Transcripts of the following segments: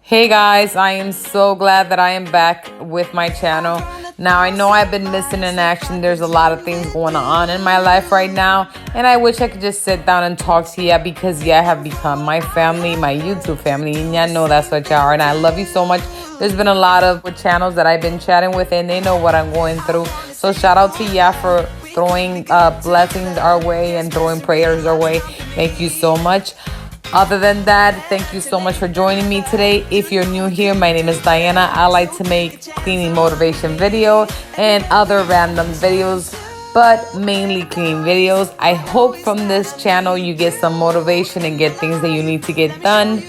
Hey guys, I am so glad that I am back with my channel. Now I know I've been missing in action. There's a lot of things going on in my life right now, and I wish I could just sit down and talk to you because I have become my family, my YouTube family, and y'all know that's what y'all are, and I love you so much. There's been a lot of channels that I've been chatting with, and they know what I'm going through. So shout out to y'all for throwing blessings our way and throwing prayers our way. Thank you so much. Other than that, thank you so much for joining me today. If you're new here, my name is Diana. I like to make cleaning motivation video and other random videos, but mainly cleaning videos. I hope from this channel you get some motivation and get things that you need to get done.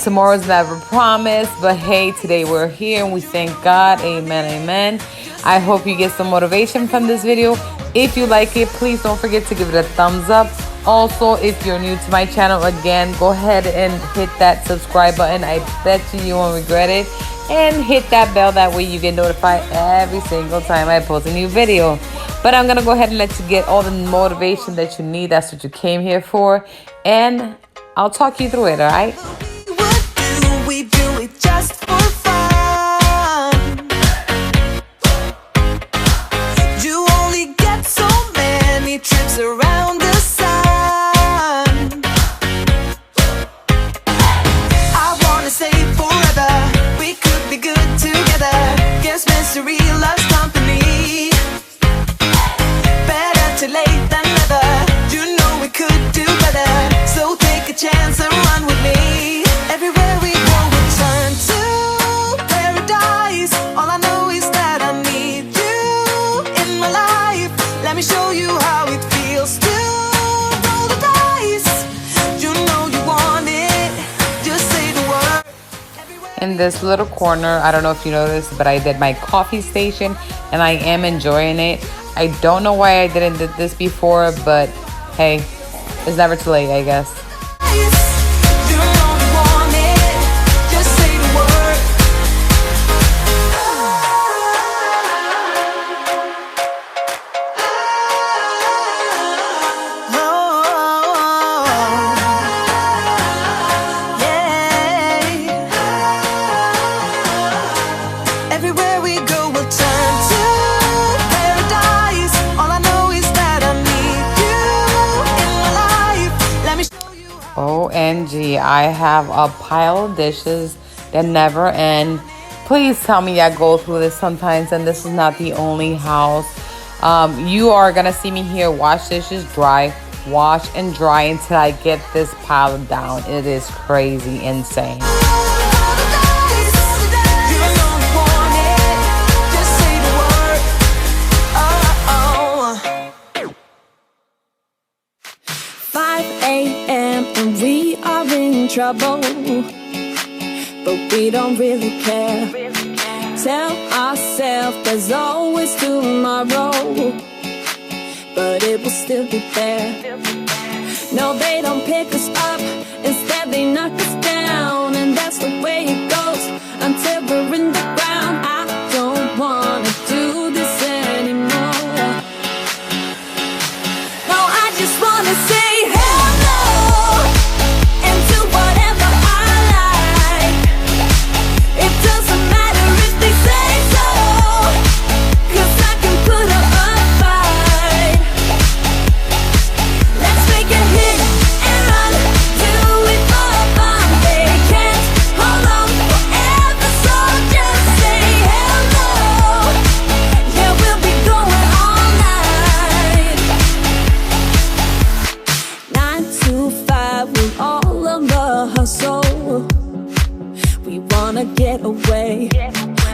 Tomorrow's never promised, but hey, today we're here and we thank God. Amen, amen. I hope you get some motivation from this video. If you like it, please don't forget to give it a thumbs up. Also, if you're new to my channel, again, go ahead and hit that subscribe button. I bet you won't regret it. And hit that bell, that way you get notified every single time I post a new video. But I'm gonna go ahead and let you get all the motivation that you need. That's what you came here for, and I'll talk you through it. All right. We do it just for fun. You only get so many trips around the sun. I wanna say forever, we could be good together. Guess mystery loves company. Better too late than never. You know we could do better. So take a chance and run with me. Everywhere we go, we turn to paradise. All I know is that I need you in my life. Let me show you how it feels to roll the dice. You know you want it, just say the word. In this little corner, I don't know if you noticed, but I did my coffee station and I am enjoying it. I don't know why I didn't do this before, but hey, it's never too late, I guess. You know you want it, just say the word. 'OMG, I have a pile of dishes that never end. Please tell me I go through this sometimes, and this is not the only house. You are gonna see me here wash dishes, dry, wash and dry until I get this pile down. It is crazy, insane. And we are in trouble, but we don't really care. Tell ourselves there's always tomorrow, but it will still be there. No, they don't pick us up, instead they knock us down, and that's the way it goes until we're in the ground. I don't wanna do this anymore. No, I just wanna say get away.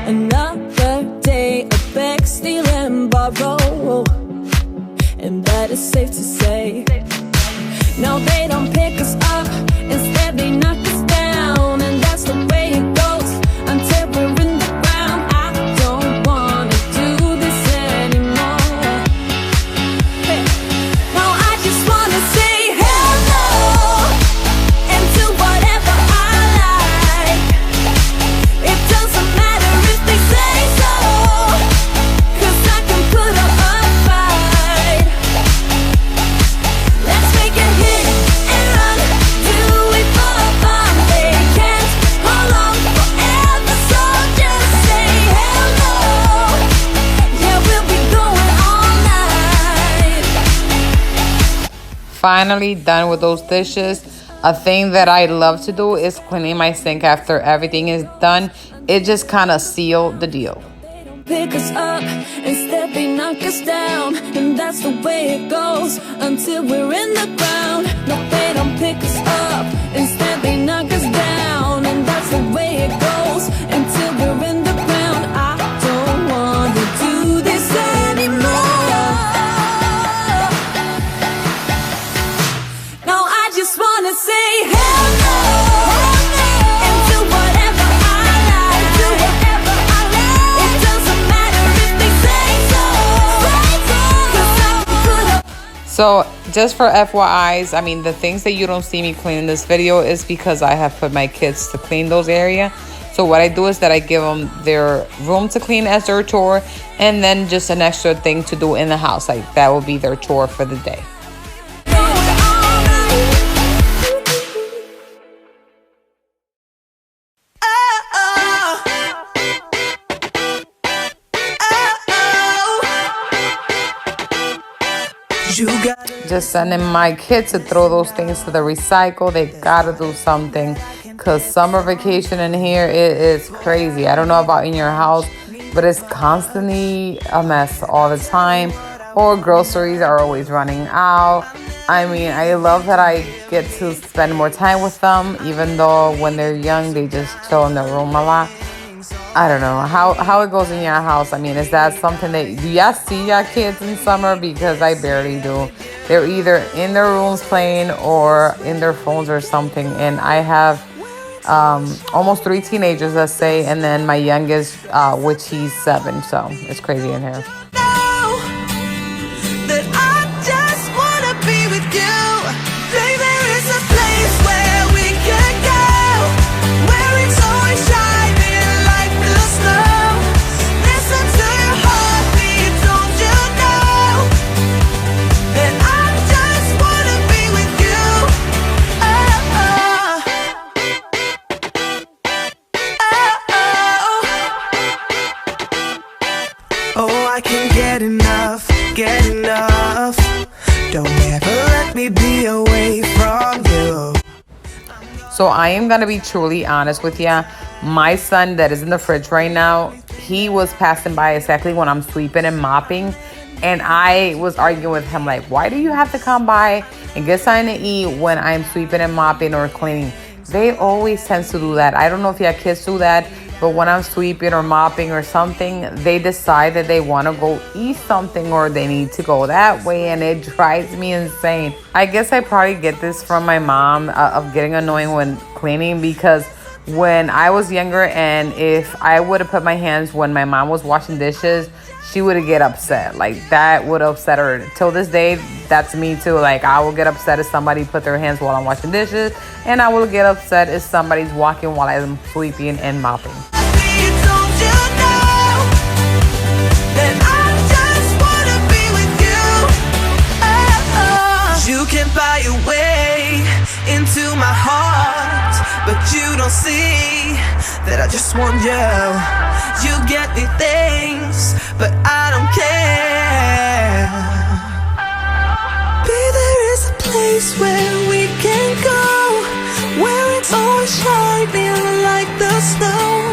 Another day of beg, steal and borrow, and that is safe to say. No, they don't pick us up, instead they knock us down, and that's the way it goes until we're in the ground. I don't wanna do this anymore. Hey. No, I just wanna say hello and do whatever I like. It doesn't matter if they say so, 'cause I can put up a fight. Let's make it hit finally done with those dishes. A thing that I love to do is cleaning my sink after everything is done. It just kind of sealed the deal. Pick us up, instead they knock us down. And that's the way it goes until we're in the ground. No, they don't pick us up, instead they knock us down. And that's the way it goes until we're in the ground. I don't wanna do this anymore. No, I just wanna say hell no. And do whatever I like. Do whatever I like. It doesn't matter if they say so. 'Cause I'm good up. So just for FYIs, I mean, the things that you don't see me clean in this video is because I have put my kids to clean those areas. So what I do is that I give them their room to clean as their chore, and then just an extra thing to do in the house. Like that will be their chore for the day. Just sending my kids to throw those things to the recycle. They gotta do something, because summer vacation in here is crazy. I don't know about in your house, but it's constantly a mess all the time, or groceries are always running out. I mean, I love that I get to spend more time with them, even though when they're young they just chill in their room a lot. I don't know how it goes in your house. I mean, is that something that, do y'all see your kids in summer? Because I barely do. They're either in their rooms playing or in their phones or something. And I have almost 3 teenagers, let's say, and then my youngest, which he's 7. So it's crazy in here. Get enough. Don't ever let me be away from you. So I am gonna be truly honest with ya. My son that is in the fridge right now, he was passing by exactly when I'm sweeping and mopping, and I was arguing with him like, why do you have to come by and get something to eat when I'm sweeping and mopping or cleaning? They always tend to do that. I don't know if your kids do that, but when I'm sweeping or mopping or something, they decide that they want to go eat something or they need to go that way, and it drives me insane. I guess I probably get this from my mom of getting annoying when cleaning, because when I was younger and if I would have put my hands when my mom was washing dishes, she would get upset. Like that would upset her. Till this day, that's me too. Like I will get upset if somebody put their hands while I'm washing dishes, and I will get upset if somebody's walking while I'm sweeping and mopping. You can buy your way into my heart, but you don't see that I just want you. You get me things, but I don't care. Babe, there is a place where we can go, where it's always shining like the snow.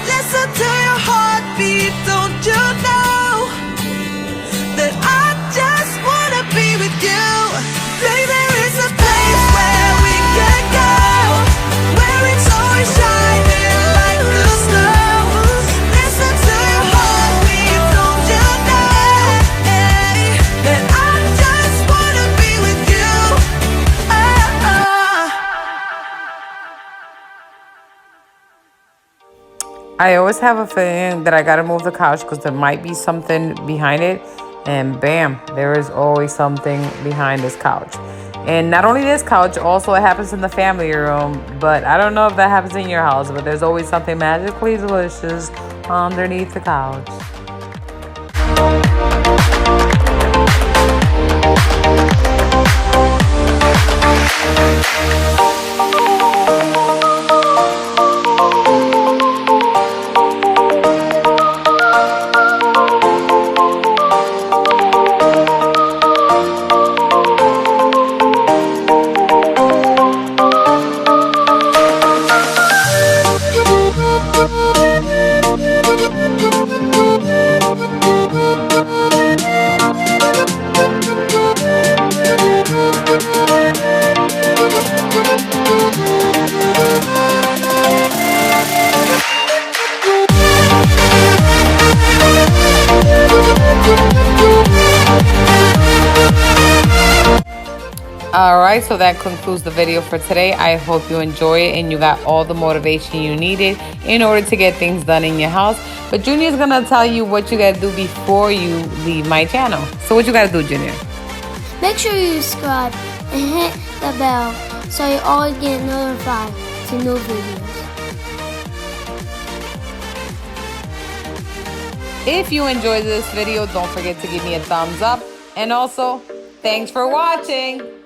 Listen to your heartbeat, don't you know that I just wanna be with you. Baby, there is a place where we can go, where it's always shining like the snow. Listen to your heartbeat, don't you know that I just wanna be with you. I always have a feeling that I gotta move the couch because there might be something behind it. And bam, there is always something behind this couch. And not only this couch, also it happens in the family room. But I don't know if that happens in your house, but there's always something magically delicious underneath the couch. All right, so that concludes the video for today. I hope you enjoy it and you got all the motivation you needed in order to get things done in your house. But Junior's gonna tell you what you gotta do before you leave my channel. So what you gotta do, Junior? Make sure you subscribe and hit the bell so you always get notified to new videos. If you enjoyed this video, don't forget to give me a thumbs up. And also, thanks for watching.